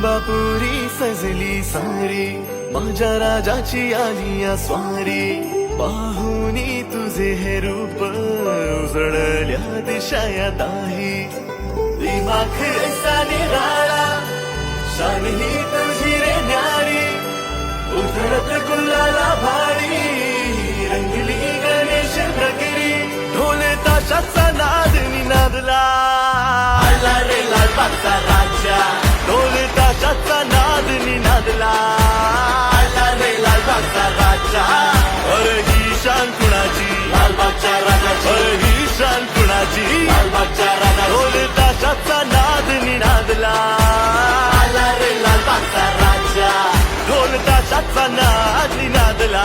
बापुरी सजली सारी, माझ्या राजाची आली या स्वारी. पाहुनी तुझे हे रूप, उजळल्या दिशा या दाही. दिमाख ऐसा निराळा, शान ही तुझी रे न्यारी. उधळत गुलाला भारी, रंगली गणेश नगरी. ढोले ताशाचा नाद निनादला, आला रे लालबागचा राजा. ढोले ताशाचा नाद निनादला, आला रे लालबागचा राजा. अरे ही शान कुणाची, लालबागच्या राजाची. अरे ही शान कुणाची, लालबागच्या राजाची. ढोले ताशाचा नाद निनादला, आला रे लालबागचा राजा. ढोल ताशाचा नाद निनादला.